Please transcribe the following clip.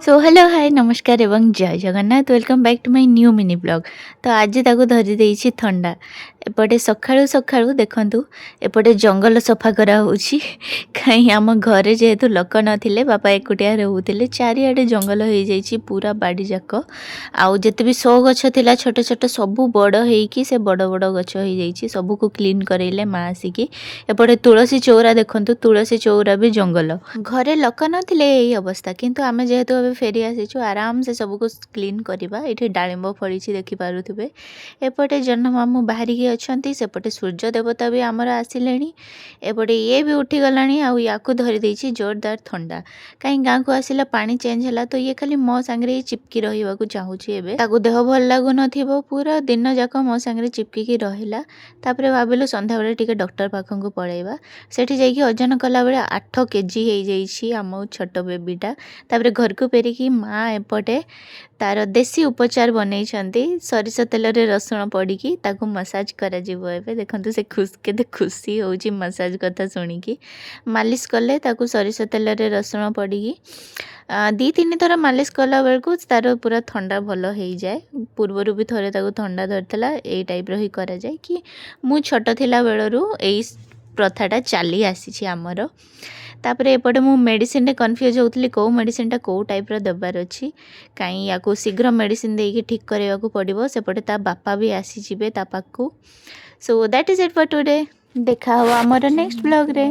So hello hi नमस्कार एवं जय Jagannath welcome back to my new mini blog. तो आज ताको धरी देइछि ठंडा एपटे सखाळु सखाळु देखंतु एपटे जंगल सफा करा होछि कहीं आम घरे जेहेतु लोक नथिले बापा एकुटिया रहउथिले चारिआडे जंगल हो जाइछि पूरा बाड़ी जाक आउ जते भी सो गछ थिला छोट छोट सबु बड़ हेइकी से बड़ बड़ गछ हो जाइछि सबु को क्लीन करैले मा आसिकी एपटे तुलसी चौरा देखंतु तुलसी चौरा भी जंगल घरे लोक नथिले एई अवस्था किंतु आमे जेहेतु अबे फेरी आसीछु आराम से सबको क्लीन करबा एठी डाळिंब फळीछि देखि पारुथिबे एपटे जन्म मामू बाहरी अछंती सेपटे सूर्य देवता भी आमर आसिलेनी एपटे ये भी उठी गलानी आ याकू धरि देछि जोरदार ठंडा कहीं गाँ को आसिला पानी चेंज होला तो ये खाली मो संगरे ही चिपकी रहिबा को चाहूछि एबे ताकू देह भल लागु नथिबो पूरा दिन जाक मो संगरे चिपकी की रहिला तापरे भाबिलु संध्या बेले टिके डॉक्टर पाखन को पळेबा सेठी जाईकी ओजन कला बेले 8 केजी हे जाईछि हम छोट बेबीटा तापरे घर को फेरिकी माँ एपटे तार देसी उपचार बनई सरिष तेल रे रसुण पड़ी ताकू मसाज करा एबे देखंतु से केते खुशी होउची मसाज कथा सुनिकी मालिश कले ताकू सरिष तेल रे रसुण पड़ी दी तीन थर मालिश कला बेलू तार पूरा ठंडा भल हो जाए पूर्वर भी थरे ताकू ठंडा धरला ए टाइप रो ही करा जाए कि मु छोट थिला बेलरू एई प्रथाटा चली आसी आमर तापरे एपटे मु मेडिसिन रे कन्फ्यूज होउतली को मेडिसिन टा को टाइप रो देबार अछि काई याको शीघ्र मेडिसिन देकी ठीक करैबा को पड़िबो सेपटे ता बापा भी आसी जिबे ता पाखु so that is it for today देखा हो हमर नेक्स्ट ब्लॉग रे।